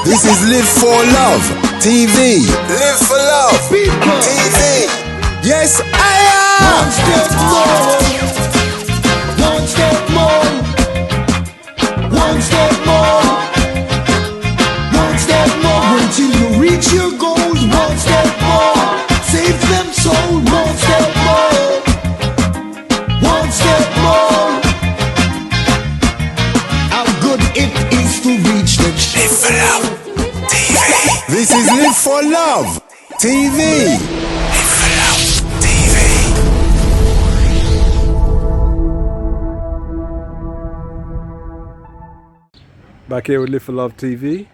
This is Live for Love TV. Live for Love TV. Yes, I am. One step more. One step more. One step more. Until you reach your goals. One step more. Save them soul. One step more. One step more. How good it is to reach the Live for Love TV. This is Live for Love TV. Live for Love TV. Back here with Live for Love TV.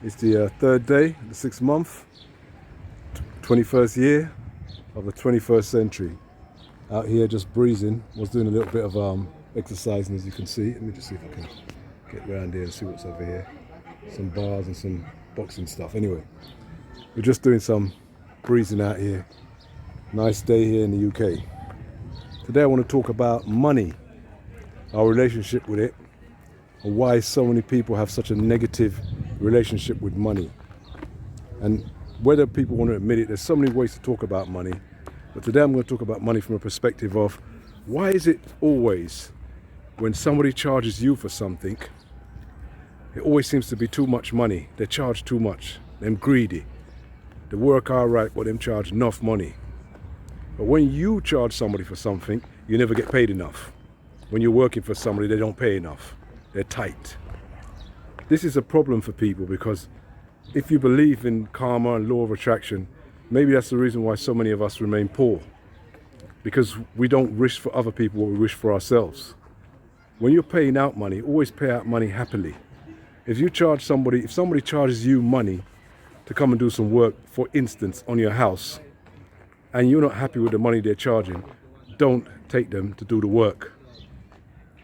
It's the third day, the 6th month, 21st year of the 21st century. Out here just breezing. Was doing a little bit of exercising, as you can see. Let me just see if I can get around here and see what's over here. Some bars and some boxing stuff. Anyway, we're just doing some breezing out here. Nice day here in the UK. Today I want to talk about money, our relationship with it, and why so many people have such a negative relationship with money. And whether people want to admit it, there's so many ways to talk about money. But today I'm going to talk about money from a perspective of why is it always when somebody charges you for something, it always seems to be too much money. They charge too much. Them greedy. They work all right, but them charge enough money. But when you charge somebody for something, you never get paid enough. When you're working for somebody, they don't pay enough. They're tight. This is a problem for people because if you believe in karma and law of attraction, maybe that's the reason why so many of us remain poor. Because we don't wish for other people what we wish for ourselves. When you're paying out money, always pay out money happily. If somebody charges you money to come and do some work, for instance, on your house, and you're not happy with the money they're charging, don't take them to do the work.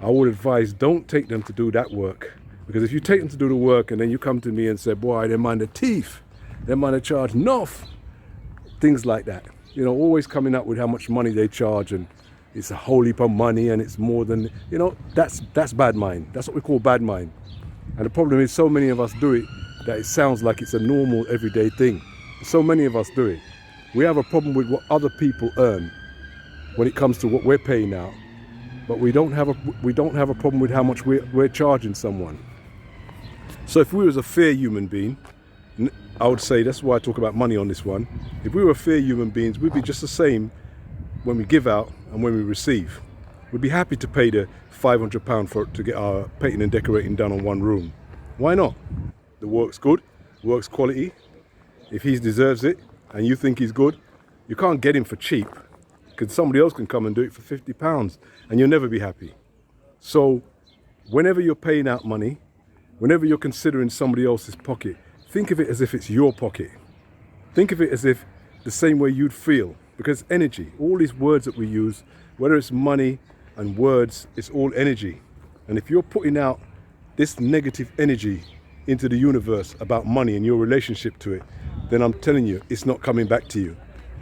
I would advise, don't take them to do that work. Because if you take them to do the work and then you come to me and say, boy, they mind the thief, they mind to charge enough, things like that. You know, always coming up with how much money they charge and it's a whole heap of money and it's more than, you know, that's bad mind. That's what we call bad mind. And the problem is so many of us do it that it sounds like it's a normal everyday thing. So many of us do it. We have a problem with what other people earn when it comes to what we're paying out, but we don't have a problem with how much we're charging someone. So if we was a fair human being, I would say, that's why I talk about money on this one. If we were fair human beings, we'd be just the same when we give out and when we receive. We'd be happy to pay the £500 to get our painting and decorating done on one room. Why not? The work's good, work's quality. If he deserves it and you think he's good, you can't get him for cheap because somebody else can come and do it for £50 and you'll never be happy. So whenever you're paying out money, whenever you're considering somebody else's pocket, think of it as if it's your pocket. Think of it as if the same way you'd feel, because energy, all these words that we use, whether it's money and words, it's all energy. And if you're putting out this negative energy into the universe about money and your relationship to it, then I'm telling you, it's not coming back to you.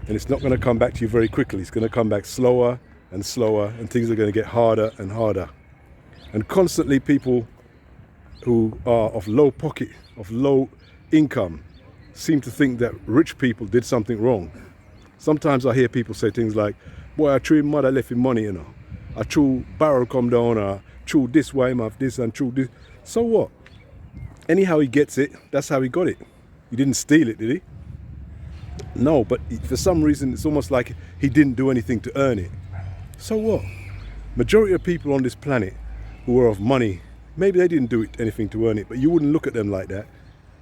And it's not going to come back to you very quickly. It's going to come back slower and slower, and things are going to get harder and harder. And constantly people who are of low pocket, of low income, seem to think that rich people did something wrong. Sometimes I hear people say things like, boy, I threw him mother left him money, you know. I threw barrel come down, or threw this way, him have this, and threw this. So what? Anyhow he gets it, that's how he got it. He didn't steal it, did he? No, but for some reason it's almost like he didn't do anything to earn it. So what? Majority of people on this planet who are of money, maybe they didn't do anything to earn it, but you wouldn't look at them like that,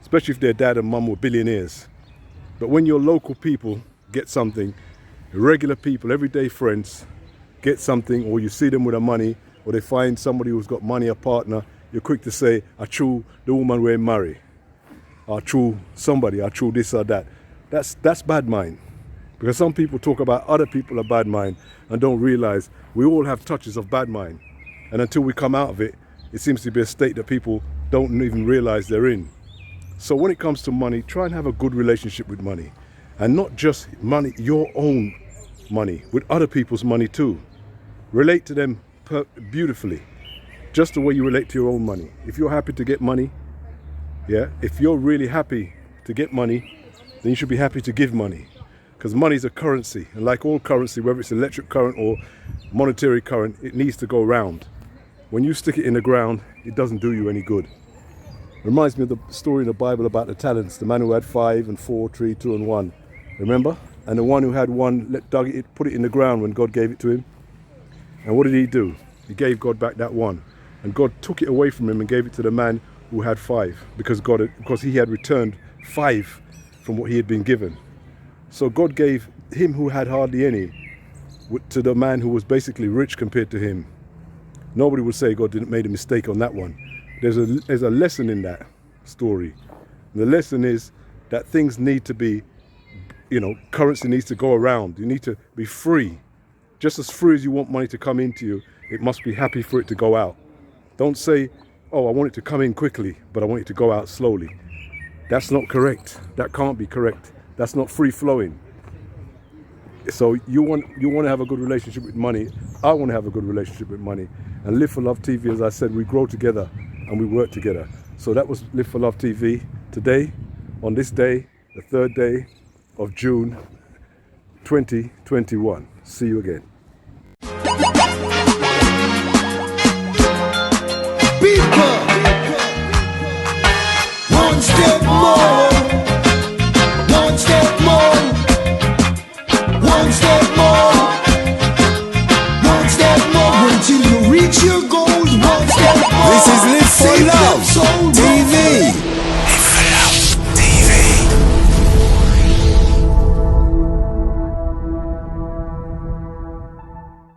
especially if their dad and mum were billionaires. But when your local people get something, regular people, everyday friends, get something, or you see them with the money, or they find somebody who's got money, a partner, you're quick to say, I true the woman we're married. I true somebody, I true this or that. That's bad mind. Because some people talk about other people are bad mind and don't realize we all have touches of bad mind. And until we come out of it, it seems to be a state that people don't even realize they're in. So when it comes to money, try and have a good relationship with money. And not just money, your own money, with other people's money too. Relate to them beautifully, just the way you relate to your own money. If you're happy to get money, Yeah, if you're really happy to get money, then you should be happy to give money, because money is a currency, and like all currency, whether it's electric current or monetary current, it needs to go round. When you stick it in the ground, it doesn't do you any good. Reminds me of the story in the Bible about the talents, the man who had 5 and 4, 3, 2 and 1. Remember? And the one who had 1 put it in the ground when God gave it to him. And what did he do? He gave God back that 1, and God took it away from him and gave it to the man who had 5, because he had returned 5 from what he had been given. So God gave him who had hardly any to the man who was basically rich compared to him. Nobody would say God didn't make a mistake on that one. There's a lesson in that story. The lesson is that things need to be, currency needs to go around. You need to be free. Just as free as you want money to come into you, it must be happy for it to go out. Don't say, oh, I want it to come in quickly, but I want it to go out slowly. That's not correct. That can't be correct. That's not free flowing. So you want to have a good relationship with money. I want to have a good relationship with money. And Live for Love TV, as I said, we grow together and we work together. So that was Live for Love TV today, on this day, the 3rd day of June 2021. See you again.